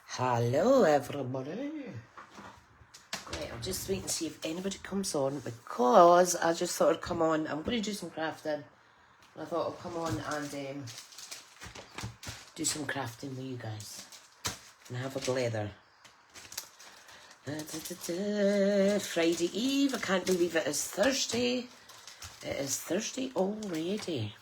Hello everybody. Right, I'll just wait and see if anybody comes on because I just thought I'd come on. I'm going to do some crafting. I thought I'll come on and do some crafting with you guys and have a blather. Friday Eve. I can't believe it is Thursday. It is Thursday already.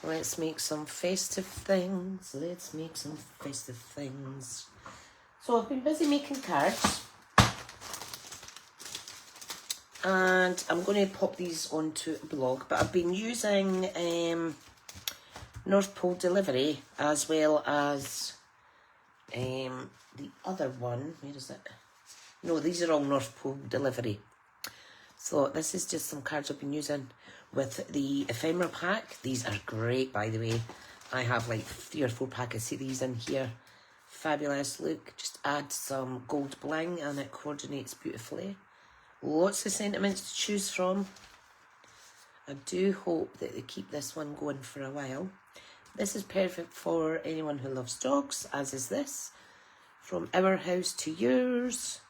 Let's make some festive things. Let's make some festive things. So I've been busy making cards. And I'm going to pop these onto a blog. But I've been using North Pole Delivery as well as the other one. Where is it? No, these are all North Pole Delivery. So this is just some cards I've been using with the ephemera pack. These are great, by the way. I have like 3 or 4 packets of these in here. Fabulous. Look, just add some gold bling and it coordinates beautifully. Lots of sentiments to choose from. I do hope that they keep this one going for a while. This is perfect for anyone who loves dogs, as is this. From our house to yours.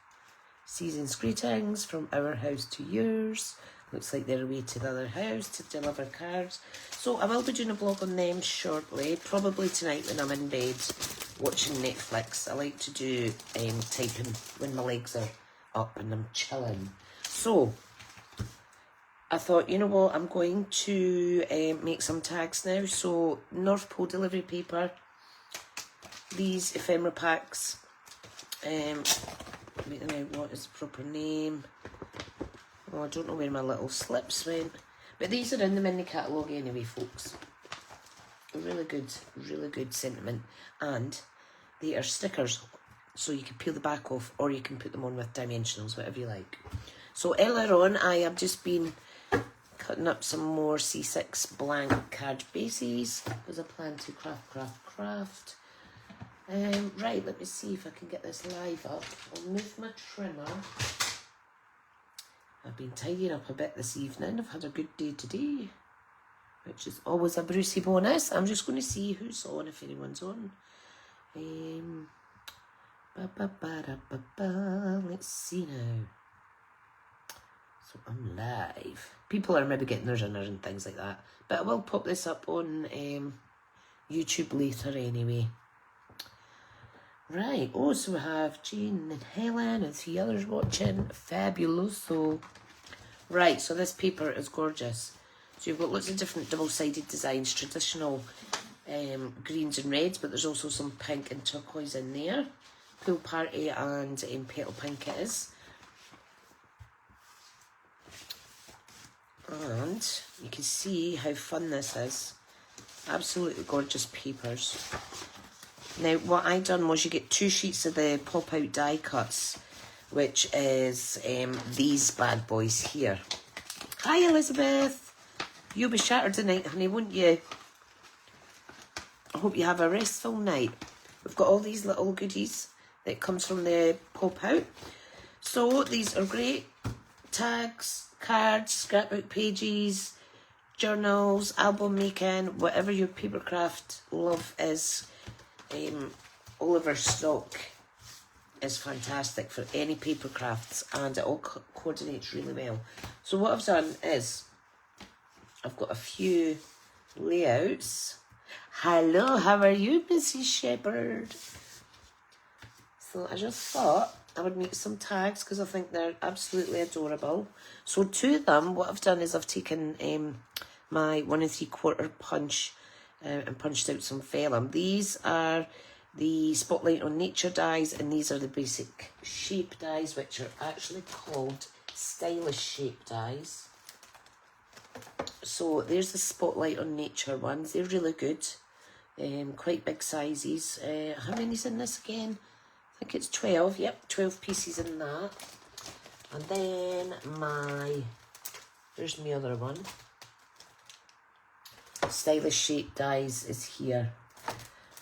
Season's greetings from our house to yours. Looks like they're away to the other house to deliver cards. So I will be doing a blog on them shortly. Probably tonight when I'm in bed watching Netflix. I like to do typing when my legs are up and I'm chilling. So I thought, you know what, I'm going to make some tags now. So North Pole Delivery paper. These ephemera packs. Wait a minute, what is the proper name? Oh, I don't know where my little slips went. But these are in the mini catalogue anyway, folks. Really good sentiment. And they are stickers. So you can peel the back off or you can put them on with dimensionals, whatever you like. So earlier on, I have just been cutting up some more C6 blank card bases because I plan to craft. Right, let me see if I can get this live up. I'll move my trimmer. I've been tidying up a bit this evening. I've had a good day today, which is always a Brucey bonus. I'm just going to see who's on, if anyone's on. Let's see now. So I'm live. People are maybe getting their dinner and things like that. But I will pop this up on YouTube later anyway. Right, oh, so we have Jane and Helen and 3 others watching. Fabuloso. Right, so this paper is gorgeous. So you've got lots of different double-sided designs, traditional greens and reds, but there's also some pink and turquoise in there. Pool Party and Petal Pink it is. And you can see how fun this is. Absolutely gorgeous papers. Now, what I done was you get 2 sheets of the pop-out die cuts, which is these bad boys here. Hi, Elizabeth. You'll be shattered tonight, honey, won't you? I hope you have a restful night. We've got all these little goodies that comes from the pop-out. So, these are great. Tags, cards, scrapbook pages, journals, album making, whatever your papercraft love is. Oliver stock is fantastic for any paper crafts and it all coordinates really well. So what I've done is I've got a few layouts. Hello, how are you, Mrs. Shepherd? So I just thought I would make some tags because I think they're absolutely adorable. So 2 of them, what I've done is I've taken my 1 3/4 punch and punched out some vellum. These are the Spotlight on Nature dies, and these are the basic shape dies, which are actually called stylish shape dies. So there's the Spotlight on Nature ones. They're really good. Quite big sizes. How many's in this again? I think it's 12. Yep, 12 pieces in that. And then there's my other one. Stylish shape dies is here.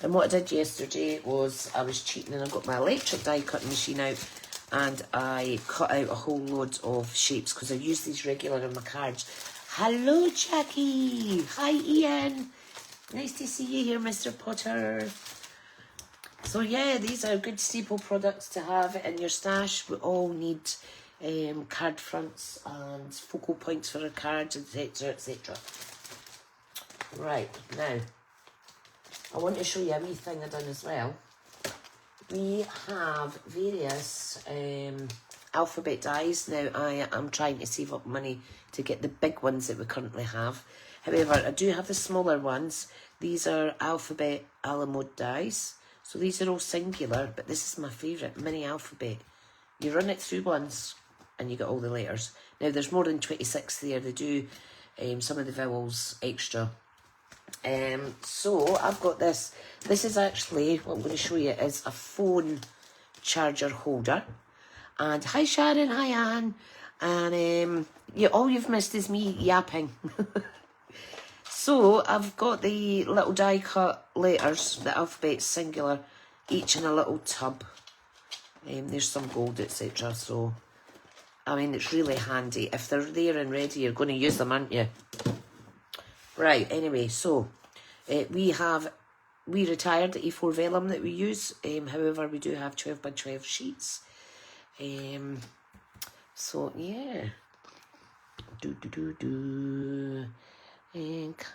And what I did yesterday was I was cheating and I got my electric die cutting machine out and I cut out a whole load of shapes because I use these regular in my cards. Hello, Jackie. Hi, Ian. Nice to see you here, Mr. Potter. So yeah, these are good staple products to have in your stash. We all need card fronts and focal points for our cards, etc, etc. Right, now, I want to show you a wee thing I've done as well. We have various alphabet dies. Now, I am trying to save up money to get the big ones that we currently have. However, I do have the smaller ones. These are alphabet a la mode dies. So these are all singular, but this is my favourite, mini alphabet. You run it through once and you get all the letters. Now, there's more than 26 there. They do some of the vowels extra. So I've got this. This is actually, what I'm going to show you is a phone charger holder. And hi Sharon, hi Anne. And yeah, all you've missed is me yapping. So I've got the little die cut letters, the alphabet singular, each in a little tub. There's some gold, etc. So, I mean, it's really handy. If they're there and ready, you're going to use them, aren't you? Right, anyway, so we retired the A4 vellum that we use. However, we do have 12 by 12 sheets. So, yeah.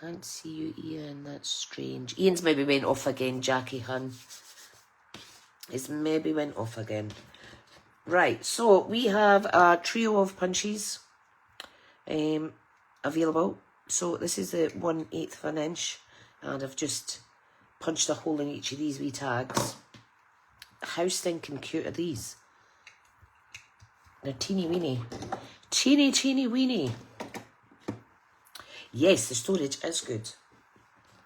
Can't see you, Ian. That's strange. Ian's maybe went off again, Jackie Hun. He's maybe went off again. Right, so we have a trio of punches available. So this is the 1/8 of an inch, and I've just punched a hole in each of these wee tags. How stinking cute are these? They're teeny weeny. Teeny weeny. Yes, the storage is good.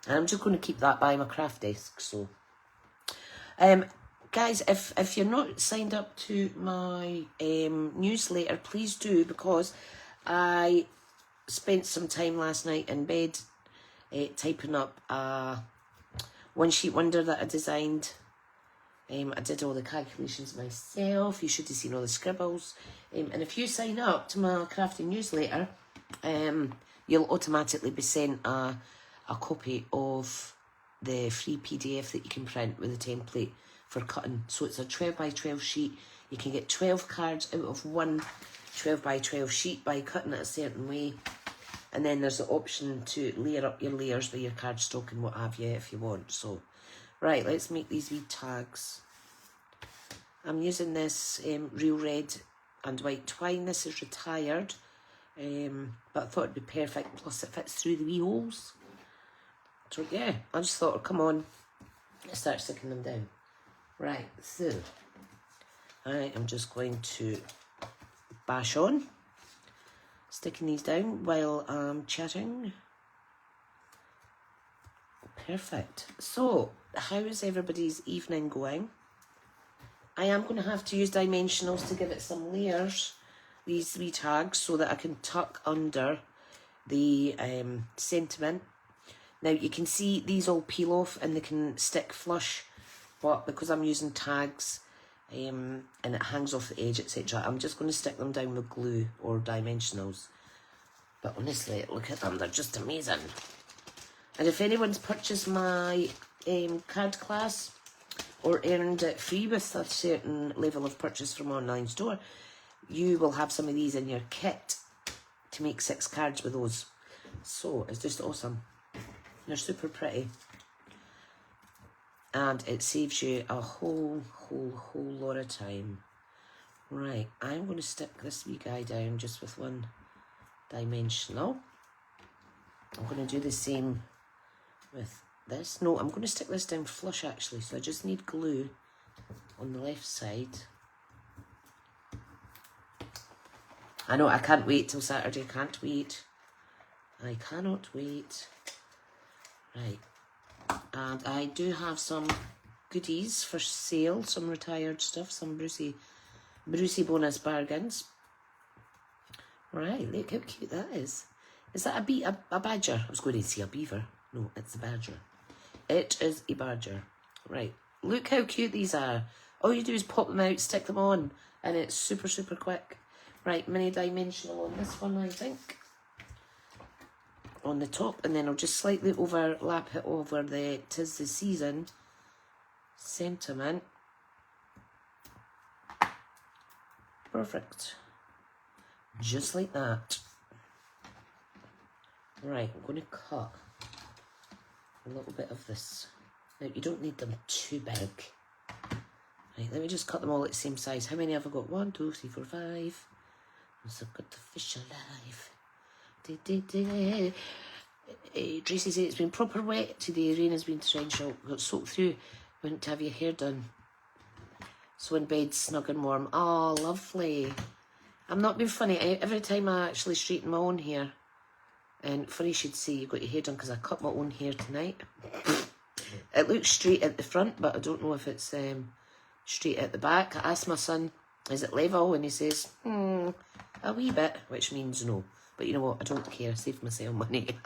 And I'm just going to keep that by my craft desk. So, guys, if you're not signed up to my newsletter, please do, because I spent some time last night in bed typing up a one-sheet wonder that I designed. I did all the calculations myself. You should have seen all the scribbles. And if you sign up to my crafting newsletter, you'll automatically be sent a copy of the free PDF that you can print with a template for cutting. So it's a 12 by 12 sheet. You can get 12 cards out of one 12 by 12 sheet by cutting it a certain way. And then there's the option to layer up your layers with your cardstock and what have you if you want. So, right, let's make these wee tags. I'm using this real red and white twine. This is retired. But I thought it'd be perfect, plus it fits through the wee holes. So yeah, I just thought, come on, let's start sticking them down. Right, so I am just going to bash on, sticking these down while I'm chatting. Perfect. So, how is everybody's evening going? I am going to have to use dimensionals to give it some layers, these three tags, so that I can tuck under the sentiment. Now you can see these all peel off and they can stick flush, but because I'm using tags and it hangs off the edge, etc., I'm just going to stick them down with glue or dimensionals. But honestly, look at them, they're just amazing. And if anyone's purchased my card class or earned it free with a certain level of purchase from online store, you will have some of these in your kit to make 6 cards with those. So it's just awesome. They're super pretty. And it saves you a whole lot of time. Right, I'm going to stick this wee guy down just with one dimensional. I'm going to do the same with this. No, I'm going to stick this down flush actually, so I just need glue on the left side. I know, I can't wait till Saturday, can't wait. I cannot wait. Right, and I do have some goodies for sale, some retired stuff, some Brucey bonus bargains. Right, look how cute that is. Is that a badger? I was going to say a beaver. No, it's a badger. It is a badger. Right, look how cute these are. All you do is pop them out, stick them on, And it's super, super quick. Right, mini dimensional on this one, I think. On the top, and then I'll just slightly overlap it over the "'Tis the Season" sentiment. Perfect. Just like that. Right, I'm going to cut a little bit of this. Now, you don't need them too big. Right, let me just cut them all at the same size. How many have I got? 1, 2, 3, 4, 5. So I've got the fish alive. Tracy said it's been proper wet today. Rain has been torrential. Got soaked through. Went to have your hair done. So in bed, snug and warm. Oh, lovely. I'm not being funny. Every time I actually straighten my own hair, and funny you should say you got your hair done because I cut my own hair tonight. It looks straight at the front, but I don't know if it's straight at the back. I asked my son, is it level? And he says, a wee bit, which means no. But you know what? I don't care. Save myself money.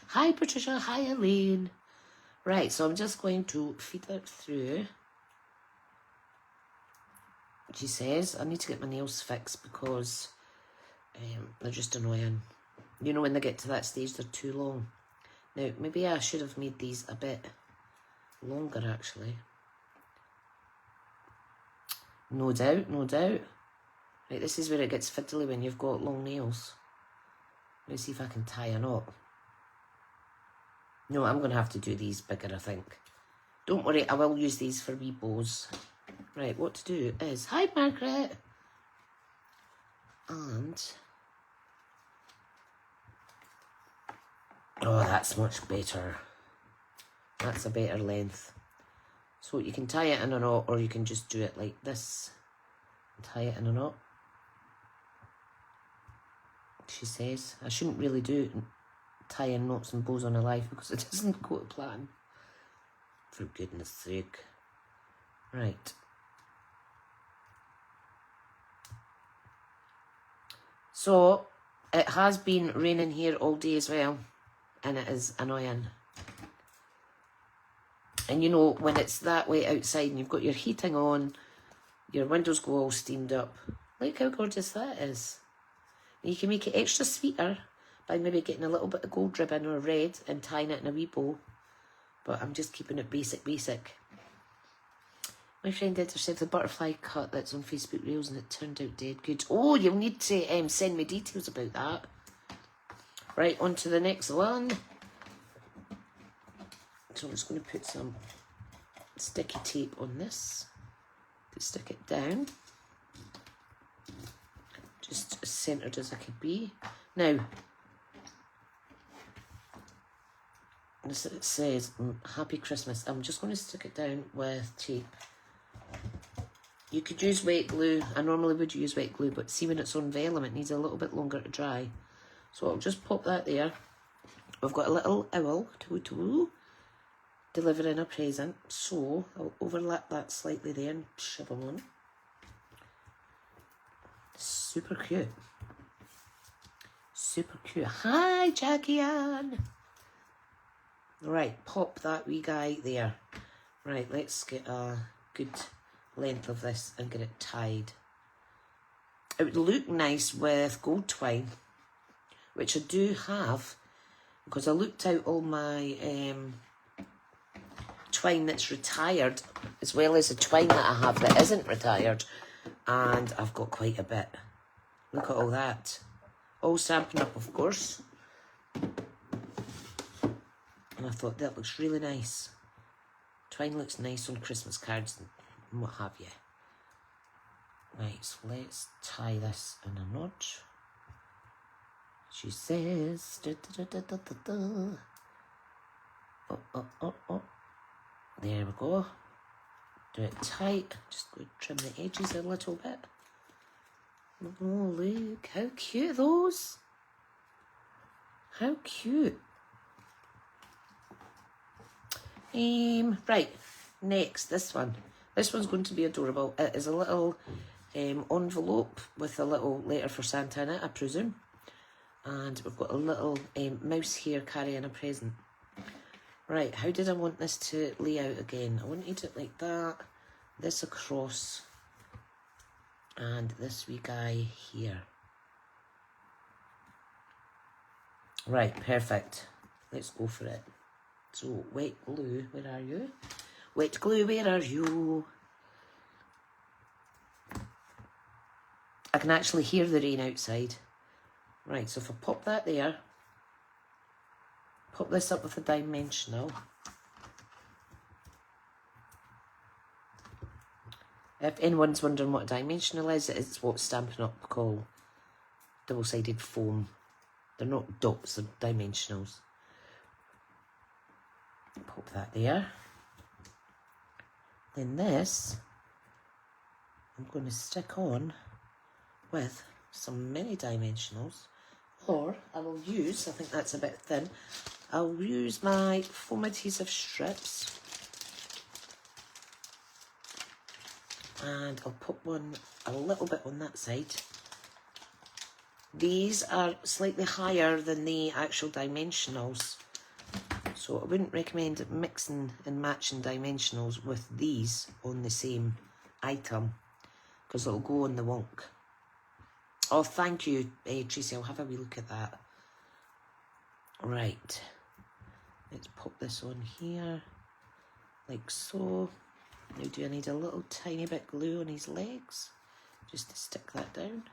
Hi, Patricia. Hi, Elaine. Right, so I'm just going to feed it through. She says, I need to get my nails fixed because they're just annoying. You know, when they get to that stage, they're too long. Now, maybe I should have made these a bit longer, actually. No doubt, no doubt. Right, this is where it gets fiddly when you've got long nails. Let me see if I can tie a knot. No, I'm going to have to do these bigger, I think. Don't worry, I will use these for wee bows. Right, what to do is... Hi, Margaret! And... Oh, that's much better. That's a better length. So you can tie it in a knot, or you can just do it like this. And tie it in a knot. She says. I shouldn't really do tying knots and bows on a life because it doesn't go to plan. For goodness sake. Right. So, it has been raining here all day as well. And it is annoying. And you know, when it's that way outside and you've got your heating on, your windows go all steamed up. Look how gorgeous that is. And you can make it extra sweeter by maybe getting a little bit of gold ribbon or red and tying it in a wee bow. But I'm just keeping it basic. My friend did herself the butterfly cut that's on Facebook Reels and it turned out dead good. Oh, you'll need to send me details about that. Right, on to the next one. So I'm just going to put some sticky tape on this to stick it down. Just as centred as I could be. Now, it says, Happy Christmas. I'm just going to stick it down with tape. You could use wet glue. I normally would use wet glue, but see when it's on vellum, it needs a little bit longer to dry. So I'll just pop that there. We've got a little owl, delivering a present. So I'll overlap that slightly there and shove them on. Super cute. Super cute. Hi, Jackie Ann. Right, pop that wee guy there. Right, let's get a good length of this and get it tied. It would look nice with gold twine, which I do have, because I looked out all my twine that's retired, as well as the twine that I have that isn't retired, and I've got quite a bit. Look at all that. All Stampin'Up, of course. And I thought that looks really nice. Twine looks nice on Christmas cards and what have you. Right, so let's tie this in a knot. She says, Oh. There we go. Do it tight. Just go trim the edges a little bit. Oh, look, how cute are those? How cute. Right, next, this one. This one's going to be adorable. It is a little envelope with a little letter for Santa in it, I presume. And we've got a little mouse here carrying a present. Right, how did I want this to lay out again? I wanted it like that, this across, And this wee guy here. Right, perfect. Let's go for it. So, wet glue, where are you? Wet glue, where are you? I can actually hear the rain outside. Right, so if I pop that there, pop this up with a dimensional. If anyone's wondering what a dimensional is, it's what Stampin' Up call double-sided foam. They're not dots, they're dimensionals. Pop that there. Then this, I'm going to stick on with some mini dimensionals, or I will use, I think that's a bit thin, I'll use my foam adhesive strips. And I'll put one a little bit on that side. These are slightly higher than the actual dimensionals, so I wouldn't recommend mixing and matching dimensionals with these on the same item, because it'll go on the wonk. Oh, thank you, Tricia. I'll have a wee look at that. Right. Let's pop this on here, like so. Now, do I need a little tiny bit glue on his legs, just to stick that down?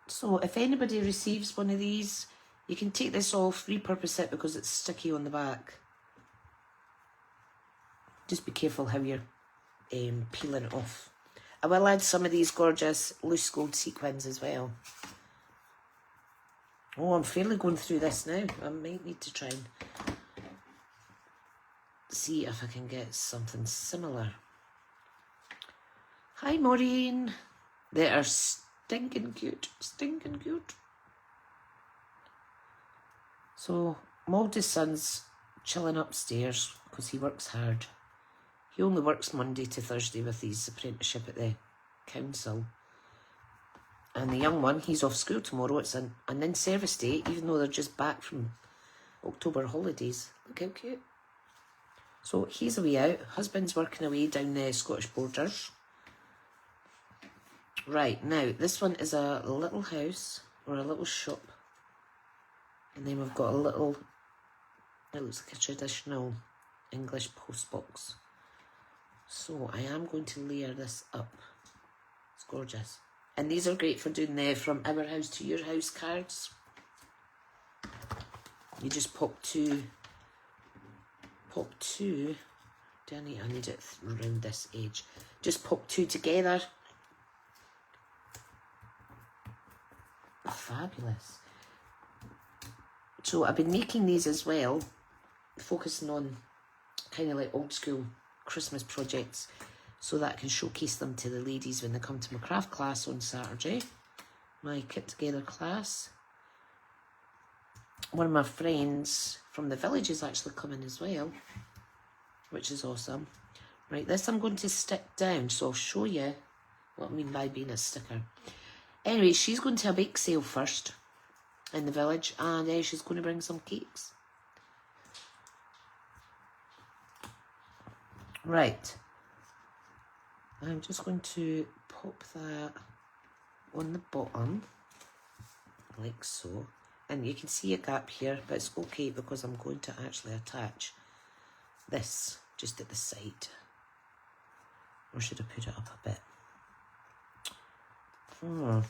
So, if anybody receives one of these, you can take this off, repurpose it because it's sticky on the back. Just be careful how you're peeling it off. I will add some of these gorgeous loose gold sequins as well. Oh, I'm fairly going through this now. I might need to try and see if I can get something similar. Hi, Maureen. They are stinking cute. Stinking cute. So, Maudie's son's chilling upstairs because he works hard. He only works Monday to Thursday with his apprenticeship at the council. And the young one, he's off school tomorrow. It's an in-service day, even though they're just back from October holidays. Look how cute. So he's away out. Husband's working away down the Scottish borders. Right, now this one is a little house or a little shop. And then we've got a little, it looks like a traditional English postbox. So I am going to layer this up. It's gorgeous. And these are great for doing the from our house to your house cards. You just pop two, do I need it around this edge. Just pop two together. Fabulous. So I've been making these as well, focusing on kind of like old school Christmas projects so that I can showcase them to the ladies when they come to my craft class on Saturday, my Kit Together class. One of my friends from the village is actually coming as well, which is awesome. Right, this I'm going to stick down, so I'll show you what I mean by being a sticker. Anyway, she's going to a bake sale first in the village, and she's going to bring some cakes. Right, I'm just going to pop that on the bottom, like so. And you can see a gap here, but it's okay because I'm going to actually attach this just at the side. Or should I put it up a bit?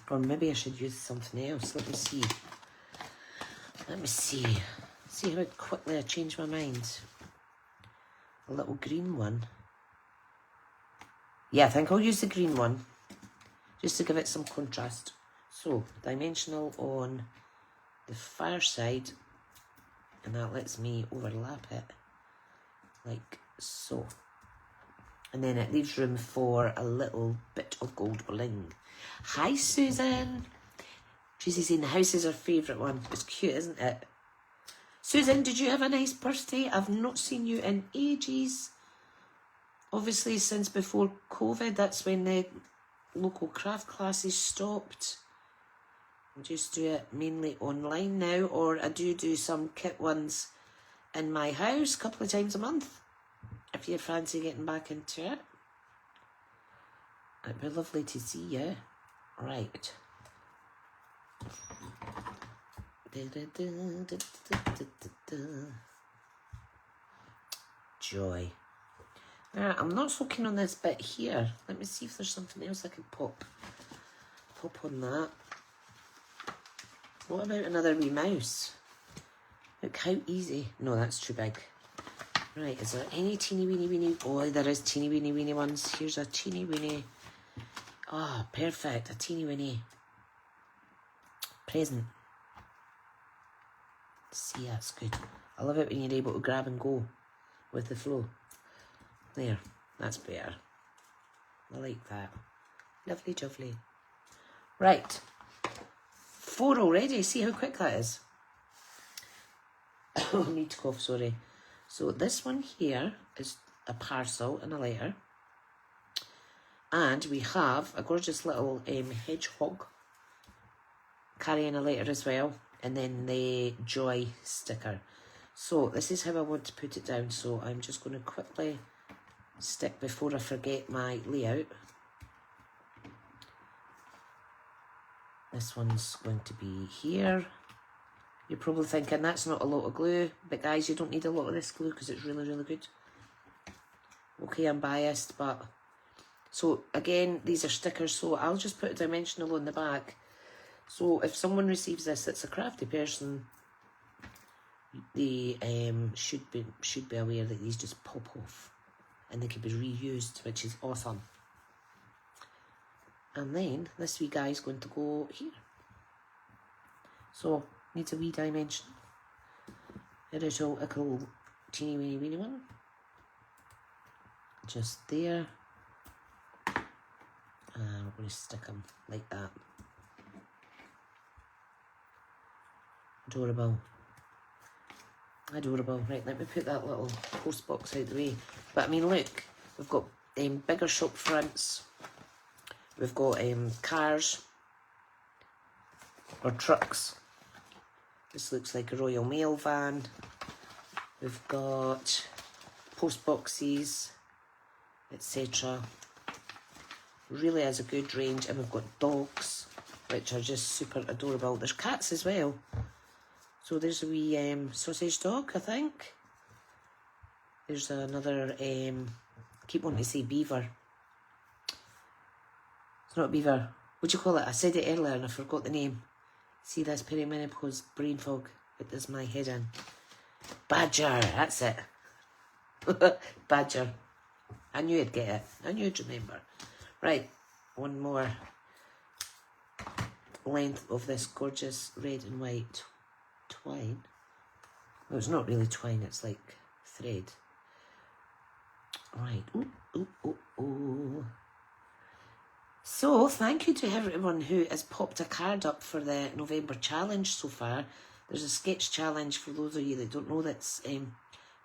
Or maybe I should use something else. Let me see. Let me see. See how quickly I change my mind. A little green one. Yeah, I think I'll use the green one, just to give it some contrast. So, dimensional on the far side, and that lets me overlap it, like so. And then it leaves room for a little bit of gold bling. Hi, Susan. Tracey's saying the house is her favourite one. It's cute, isn't it? Susan, did you have a nice birthday? I've not seen you in ages. Obviously, since before COVID, that's when the local craft classes stopped. I just do it mainly online now, or I do some kit ones in my house a couple of times a month, if you fancy getting back into it. It'd be lovely to see you. Right. Joy. Now, I'm not so keen on this bit here. Let me see if there's something else I can pop on that. What about another wee mouse? Look how easy. No, that's too big. Right, is there any teeny weeny? Oh, there is teeny weeny ones. Here's a teeny weeny. Ah, perfect. A teeny weeny present. See, that's good. I love it when you're able to grab and go with the flow. There, that's better. I like that. Lovely jubbly. Right. 4 already. See how quick that is. I need to cough, sorry. So this one here is a parcel and a letter. And we have a gorgeous little hedgehog carrying a letter as well. And then the joy sticker. So this is how I want to put it down. So I'm just going to quickly stick before I forget my layout. This one's going to be here. You're probably thinking that's not a lot of glue, but guys, you don't need a lot of this glue because it's really, really good. Okay, I'm biased, but so again, these are stickers, so I'll just put a dimensional on the back. So if someone receives this, it's a crafty person, they should be aware that these just pop off and they can be reused, which is awesome. And then this wee guy is going to go here. So needs a wee dimension. A cool teeny weeny one. Just there. And we're going to stick them like that. Adorable. Adorable. Right, let me put that little post box out the way. But I mean, look, we've got bigger shop fronts. We've got cars or trucks. This looks like a Royal Mail van. We've got post boxes, etc. Really has a good range, and we've got dogs, which are just super adorable. There's cats as well. So there's a wee sausage dog, I think. There's another, I keep wanting to say beaver. It's not a beaver. What do you call it? I said it earlier and I forgot the name. See this perimenopause brain fog? It does my head in. Badger, that's it. Badger. I knew I'd get it. I knew I'd remember. Right, one more length of this gorgeous red and white twine. Well, it's not really twine, it's like thread. Right, ooh. So, thank you to everyone who has popped a card up for the November challenge so far. There's a sketch challenge for those of you that don't know that's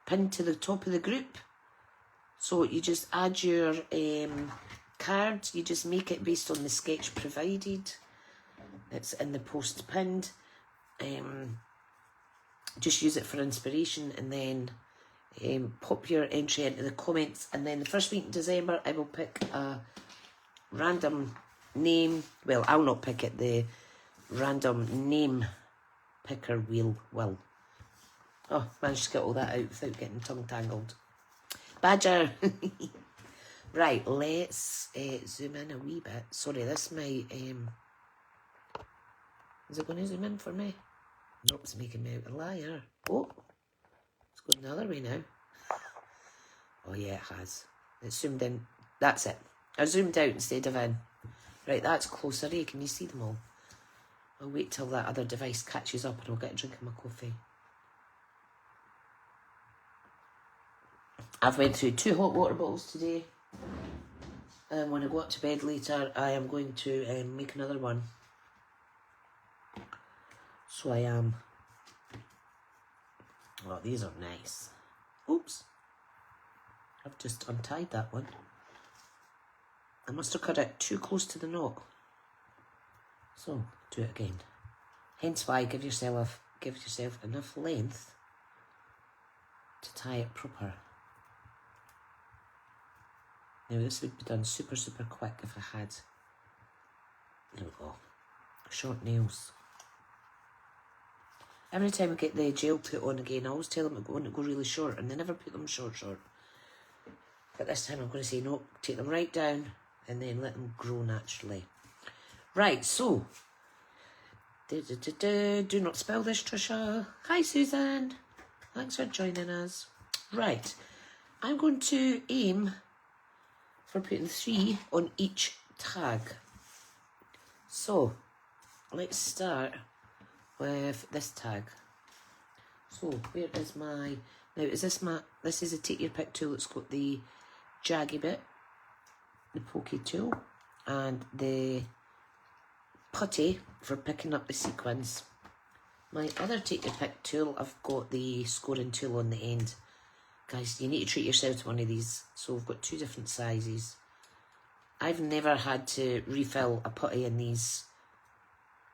pinned to the top of the group. So you just add your card, you just make it based on the sketch provided. It's in the post pinned. Just use it for inspiration and then pop your entry into the comments. And then the first week in December, I will pick a random name. Well, I'll not pick it. The random name picker wheel will. Oh, managed to get all that out without getting tongue-tangled. Badger! Right, let's zoom in a wee bit. Sorry, this might... is it going to zoom in for me? Nope, it's making me out a liar. Oh, it's going the other way now. Oh yeah, it has. It's zoomed in. That's it. I zoomed out instead of in. Right, that's closer. Eh? Can you see them all? I'll wait till that other device catches up and I'll get a drink of my coffee. I've went through 2 hot water bottles today. And when I go up to bed later, I am going to make another one. So I am. Oh, these are nice. Oops. I've just untied that one. I must have cut it too close to the knot. So, do it again. Hence why give yourself enough length to tie it proper. Now this would be done super, super quick if I had, there we go, short nails. Every time I get the gel put on again, I always tell them I want to go really short, and they never put them short. But this time I'm going to say no, take them right down and then let them grow naturally. Right, so, do not spill this, Tricia. Hi, Susan. Thanks for joining us. Right, I'm going to aim for putting 3 on each tag. So, let's start with this tag. So, where is my... Now, is this my... This is a take your pick tool. It's got the jaggy bit, the pokey tool, and the putty for picking up the sequins. My other take your pick tool, I've got the scoring tool on the end. Guys, you need to treat yourself to one of these. So we've got 2 different sizes. I've never had to refill a putty in these,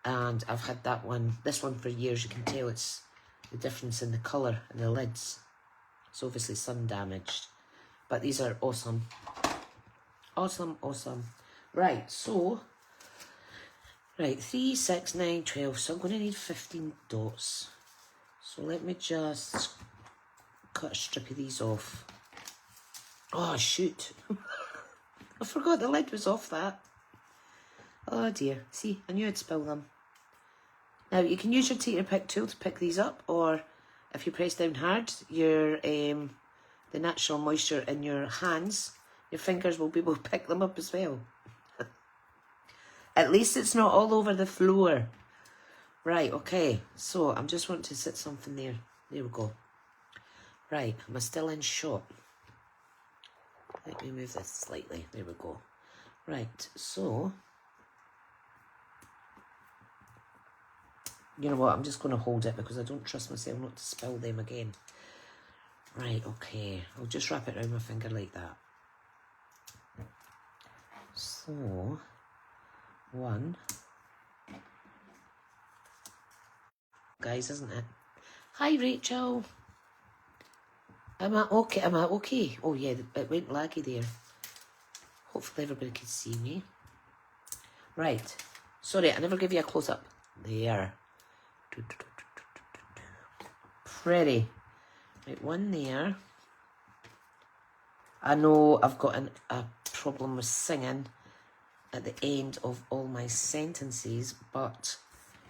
and I've had that one, this one for years. You can tell it's the difference in the colour and the lids. It's obviously sun damaged, but these are awesome. Awesome, awesome. Right, so, right, 3, 6, 9, 12. So I'm going to need 15 dots. So let me just cut a strip of these off. Oh, shoot. I forgot the lid was off that. Oh dear. See, I knew I'd spill them. Now, you can use your take your pick tool to pick these up, or if you press down hard, your the natural moisture in your hands, your fingers will be able to pick them up as well. At least it's not all over the floor. Right, okay. So, I'm just wanting to sit something there. There we go. Right, am I still in shot? Let me move this slightly. There we go. Right, so... You know what, I'm just going to hold it because I don't trust myself not to spill them again. Right, okay. I'll just wrap it around my finger like that. So, 1. Guys, isn't it? Hi, Rachel. Am I okay? Am I okay? Oh, yeah, it went laggy there. Hopefully everybody can see me. Right. Sorry, I never give you a close-up. There. Pretty. Right, 1 there. I know I've got a problem with singing at the end of all my sentences, but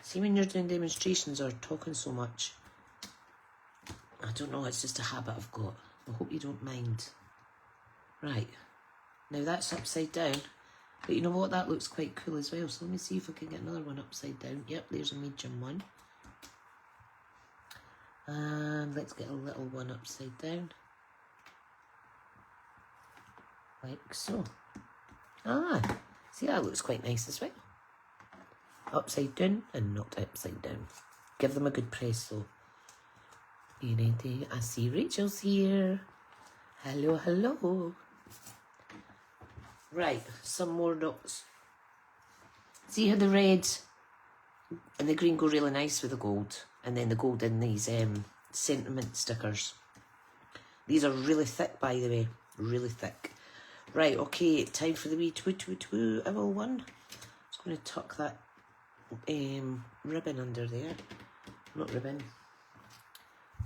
see when you're doing demonstrations or talking so much, I don't know, it's just a habit I've got. I hope you don't mind. Right. Now that's upside down. But you know what? That looks quite cool as well. So let me see if I can get another one upside down. Yep, there's a medium one. And let's get a little one upside down. Like so. Ah, see, that looks quite nice as well. Upside down and not upside down. Give them a good press though. I see Rachel's here. Hello, hello. Right, some more dots. See how the red and the green go really nice with the gold, and then the gold in these sentiment stickers. These are really thick, by the way, really thick. Right, okay, time for the wee owl one. Just going to tuck that ribbon under there. Not ribbon.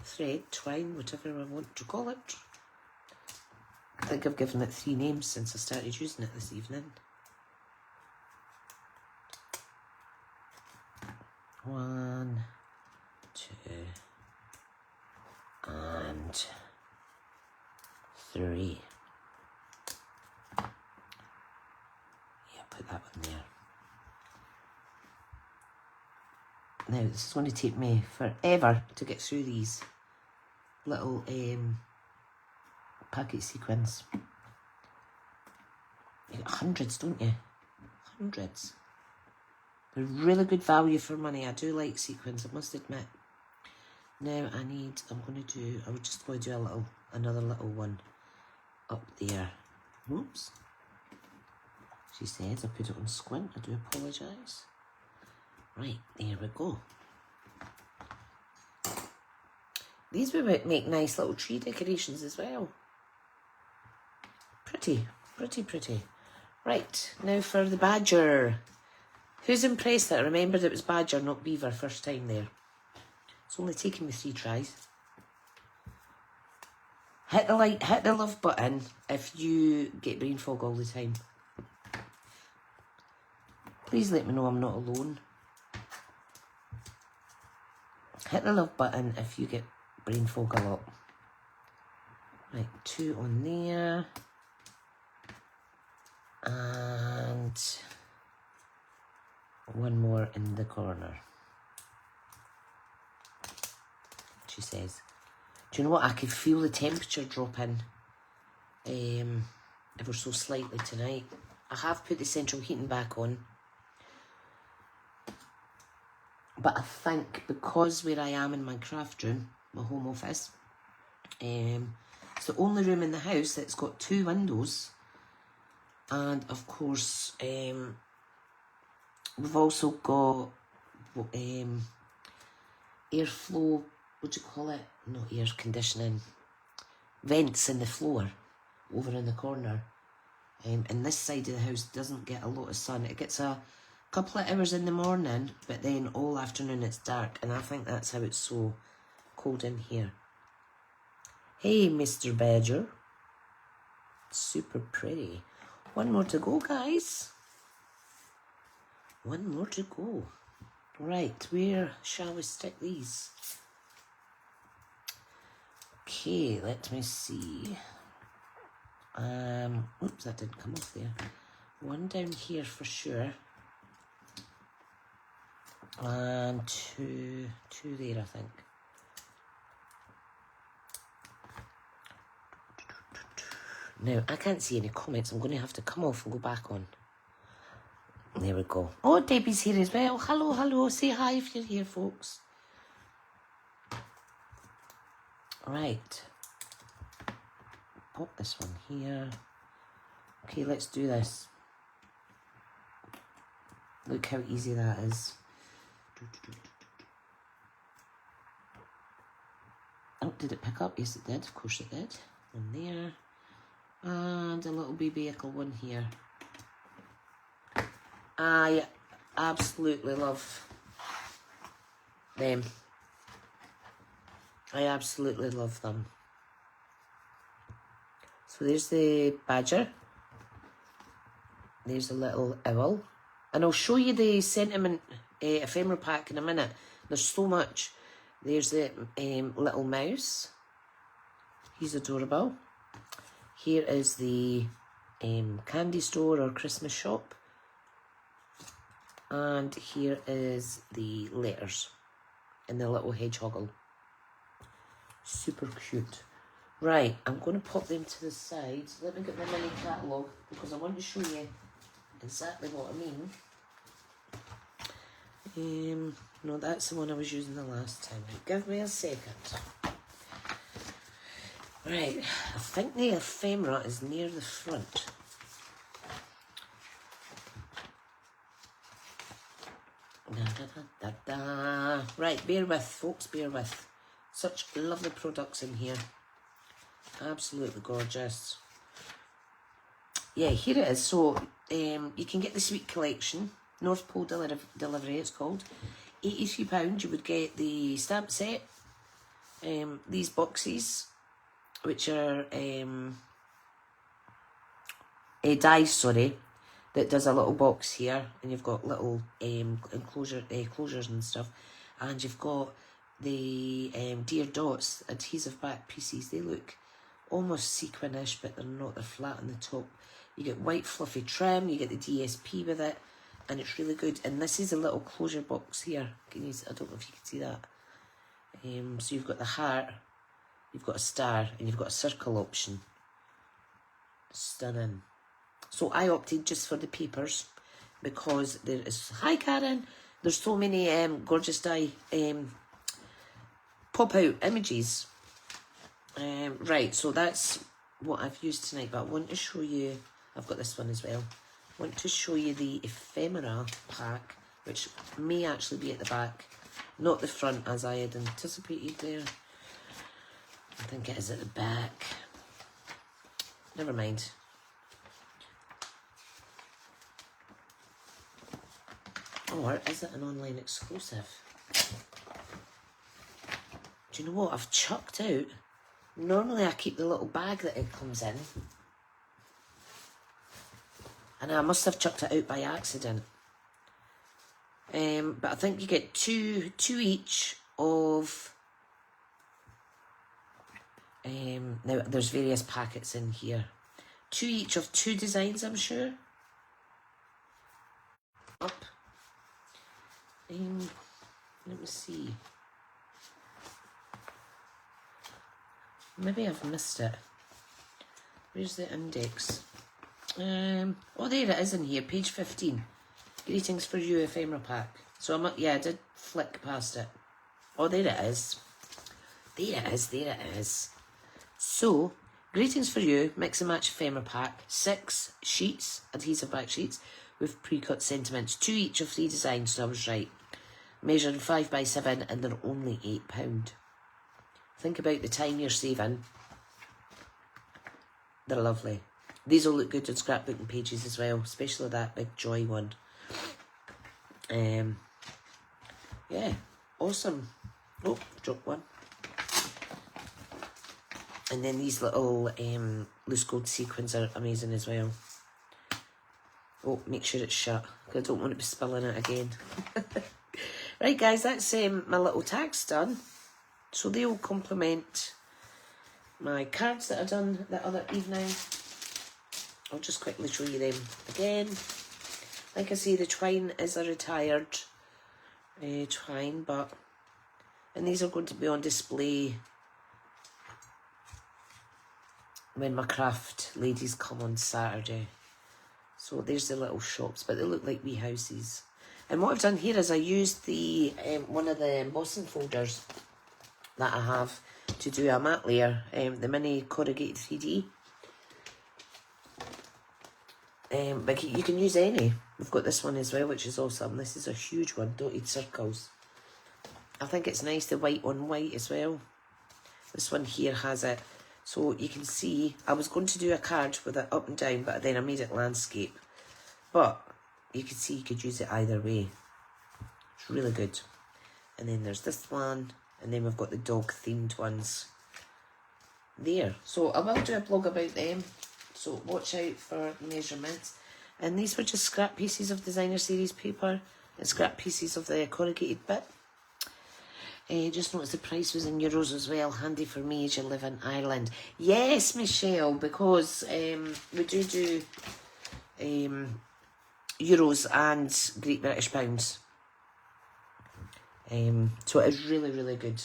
Thread, twine, whatever I want to call it. I think I've given it 3 names since I started using it this evening. 1, 2, and 3. Yeah, put that one there. Now, this is going to take me forever to get through these little packet sequins. You get hundreds, don't you? Hundreds. They're really good value for money. I do like sequins, I must admit. Now I'm just going to do another little one up there. Oops. She says I put it on squint. I do apologise. Right, there we go. These would make nice little tree decorations as well. Pretty. Pretty, pretty. Right, now for the badger. Who's impressed that I remembered it was badger, not beaver, first time there? It's only taken me 3 tries. Hit the like, hit the love button if you get brain fog all the time. Please let me know I'm not alone. Hit the love button if you get brain fog a lot. Right, 2 on there. And 1 more in the corner. She says. Do you know what? I could feel the temperature dropping ever so slightly tonight. I have put the central heating back on. But I think because where I am in my craft room, my home office, it's the only room in the house that's got 2 windows. And of course, we've also got airflow, what do you call it? Not air conditioning. Vents in the floor over in the corner. And this side of the house doesn't get a lot of sun. It gets a couple of hours in the morning, but then all afternoon it's dark. And I think that's how it's so cold in here. Hey, Mr. Badger. Super pretty. 1 more to go, guys. 1 more to go. Right, where shall we stick these? Okay, let me see. Oops, that didn't come off there. 1 down here for sure. And 2 there, I think. Now, I can't see any comments. I'm going to have to come off and go back on. There we go. Oh, Debbie's here as well. Hello, hello. Say hi if you're here, folks. Right. Pop this one here. Okay, let's do this. Look how easy that is. Oh, did it pick up? Yes, it did. Of course it did. One there. And a little baby echo one here. I absolutely love them. I absolutely love them. So there's the badger. There's a little owl. And I'll show you the sentiment ephemera pack in a minute. There's so much. There's the little mouse. He's adorable. Here is the candy store or Christmas shop. And here is the letters and the little hedgehoggle. Super cute. Right, I'm going to pop them to the side. Let me get my mini catalogue because I want to show you exactly what I mean. No, that's the one I was using the last time. Give me a second. Right, I think the ephemera is near the front. Da, da, da, da, da. Right, bear with, folks, bear with. Such lovely products in here. Absolutely gorgeous. Yeah, here it is. So, you can get the Sweet Collection. North Pole Delivery, it's called. £83, you would get the stamp set. These boxes, which are dies, sorry, that does a little box here, and you've got little closures and stuff, and you've got the Dear Dots adhesive back pieces. They look almost sequinish, but they're not. They're flat on the top. You get white fluffy trim. You get the DSP with it, and it's really good. And this is a little closure box here. Can you? I don't know if you can see that. So you've got the heart, you've got a star, and you've got a circle option. Stunning. So I opted just for the papers because there is... Hi, Karen. There's so many gorgeous die pop-out images. Right, so that's what I've used tonight. But I want to show you... I've got this one as well. I want to show you the ephemera pack, which may actually be at the back. Not the front, as I had anticipated there. I think it is at the back. Never mind. Or is it an online exclusive? Do you know what I've chucked out? Normally I keep the little bag that it comes in. And I must have chucked it out by accident. But I think you get two each of... now there's various packets in here. 2 each of 2 designs, I'm sure. Up. Let me see. Maybe I've missed it. Where's the index? Oh, there it is in here, page 15. Greetings for you, ephemera pack. So I did flick past it. Oh, there it is. There it is. So, greetings for you, mix and match ephemera pack. 6 sheets, adhesive back sheets, with pre-cut sentiments. 2 each of 3 designs, so I was right. Measuring 5 by 7, and they're only £8. Think about the time you're saving. They're lovely. These will look good on scrapbooking pages as well, especially that big Joy one. Yeah, awesome. Oh, dropped one. And then these little loose gold sequins are amazing as well. Oh, make sure it's shut, because I don't want to be spilling it again. Right, guys, that's my little tags done. So they will complement my cards that I done the other evening. I'll just quickly show you them again. Like I say, the twine is a retired twine, and these are going to be on display when my craft ladies come on Saturday. So there's the little shops, but they look like wee houses. And what I've done here is I used the one of the embossing folders that I have to do a mat layer, the mini corrugated 3D. But you can use any. We've got this one as well, which is awesome. This is a huge one, dotted circles. I think it's nice, the white on white as well. This one here has it. So you can see, I was going to do a card with it up and down, but then I made it landscape. But you can see you could use it either way. It's really good. And then there's this one, and then we've got the dog themed ones there. So I will do a blog about them. So watch out for measurements. And these were just scrap pieces of designer series paper and scrap pieces of the corrugated bit. Just noticed the price was in euros as well. Handy for me as you live in Ireland. Yes, Michelle, because we do euros and Great British pounds. So it is really, really good.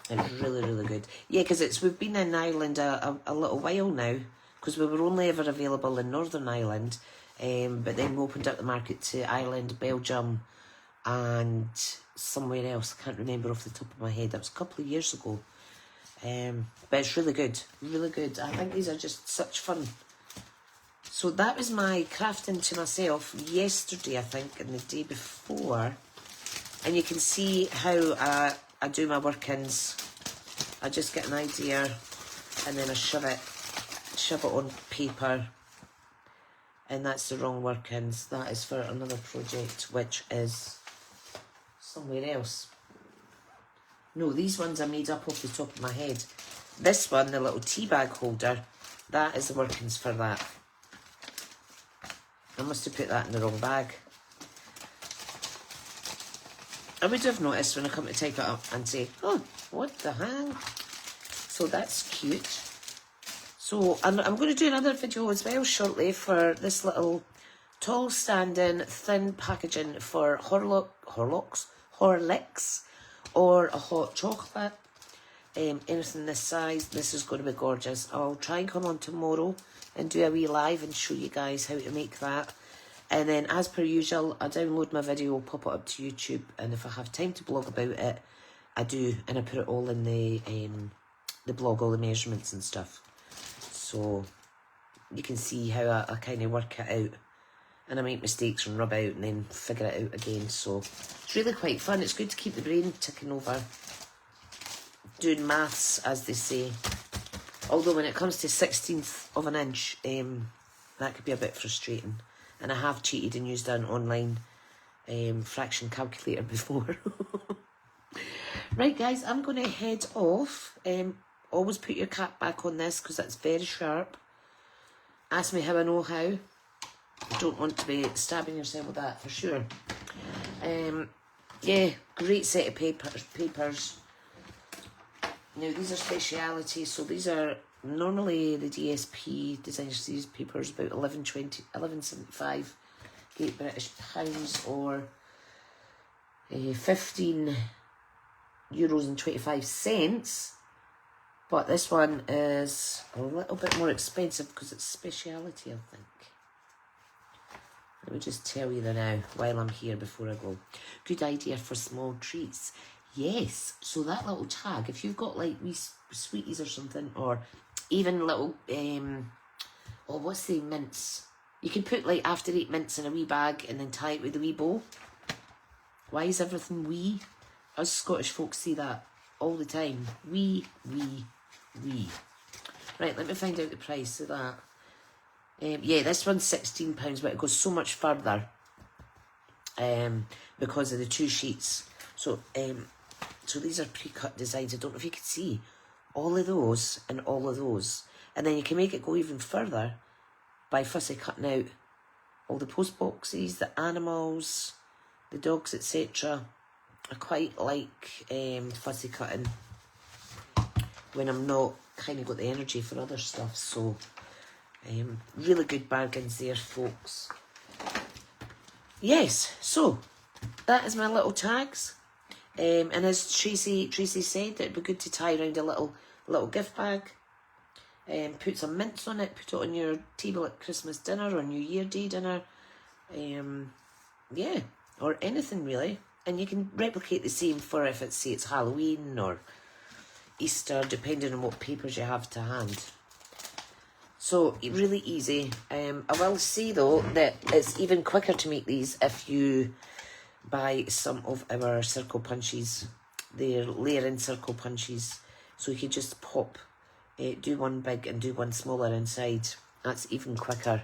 It's really, really good. Yeah, because we've been in Ireland a little while now, because we were only ever available in Northern Ireland, but then we opened up the market to Ireland, Belgium, and somewhere else. I can't remember off the top of my head. That was a couple of years ago. But it's really good. Really good. I think these are just such fun. So that was my crafting to myself yesterday, I think, and the day before. And you can see how I do my workings. I just get an idea and then I shove it on paper. And that's the wrong workings. That is for another project, which is somewhere else. No, these ones are made up off the top of my head. This one, the little tea bag holder, that is the workings for that. I must have put that in the wrong bag. I would have noticed when I come to type it up and say, oh, what the hell? So that's cute. So I'm going to do another video as well shortly for this little tall standing thin packaging for Horlicks or a hot chocolate. Anything this size. This is going to be gorgeous. I'll try and come on tomorrow and do a wee live and show you guys how to make that. And then, as per usual, I download my video, pop it up to YouTube, and if I have time to blog about it, I do, and I put it all in the blog, all the measurements and stuff. So you can see how I kind of work it out, and I make mistakes and rub out and then figure it out again. So it's really quite fun. It's good to keep the brain ticking over, doing maths, as they say. Although when it comes to 16th of an inch, that could be a bit frustrating. And I have cheated and used an online fraction calculator before. Right, guys, I'm going to head off. Always put your cap back on this because that's very sharp. Ask me how I know how. You don't want to be stabbing yourself with that for sure. Yeah, great set of papers. Now, these are specialities, so these are normally the DSP designers. These papers about £11.75 Great British pounds, or €15.25. But this one is a little bit more expensive because it's speciality, I think. Let me just tell you that now while I'm here before I go. Good idea for small treats. Yes, so that little tag, if you've got like wee sweeties or something, or even little, oh, what's the mints? You can put like after 8 mints in a wee bag and then tie it with a wee bow. Why is everything wee? Us Scottish folks see that all the time. Wee, wee, wee. Right, let me find out the price of that. Yeah, this one's £16, but it goes so much further because of the 2 sheets. So, so these are pre-cut designs. I don't know if you can see all of those and all of those. And then you can make it go even further by fussy cutting out all the post boxes, the animals, the dogs, etc. I quite like fussy cutting when I'm not kind of got the energy for other stuff. So, really good bargains there, folks. Yes, so that is my little tags. And as Tracy said, it'd be good to tie around a little gift bag. Put some mints on it, put it on your table at Christmas dinner or New Year Day dinner. Yeah, or anything really. And you can replicate the same for if it's, say, it's Halloween or Easter, depending on what papers you have to hand. So, really easy. I will say, though, that it's even quicker to make these if you buy some of our circle punches. They're layering circle punches. So you can just pop, do one big and do one smaller inside. That's even quicker.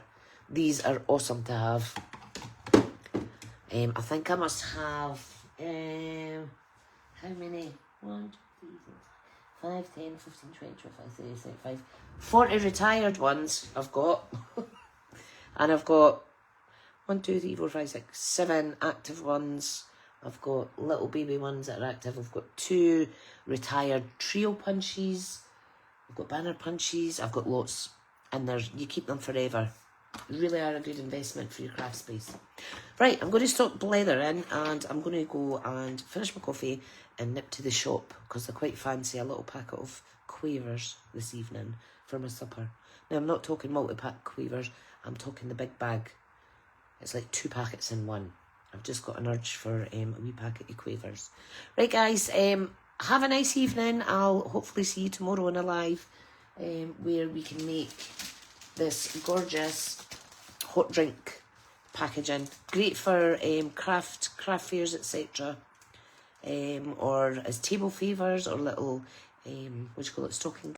These are awesome to have. I think I must have, how many? 1, 2, 3, 4, 5, 10, 15, 20, 25, 30, 35, 40 retired ones I've got. And I've got 1, 2, 3, 4, 5, 6, 7 active ones. I've got little baby ones that are active. I've got 2 retired trio punches. I've got banner punches. I've got lots. And you keep them forever. Really are a good investment for your craft space. Right, I'm going to stop blethering and I'm going to go and finish my coffee and nip to the shop because I quite fancy a little packet of quavers this evening for my supper. Now, I'm not talking multi-pack quavers. I'm talking the big bag. It's like 2 packets in one. I've just got an urge for a wee packet of quavers. Right, guys, have a nice evening. I'll hopefully see you tomorrow on a live where we can make this gorgeous hot drink packaging. Great for craft fairs, etc. Or as table favours or little, what do you call it, stocking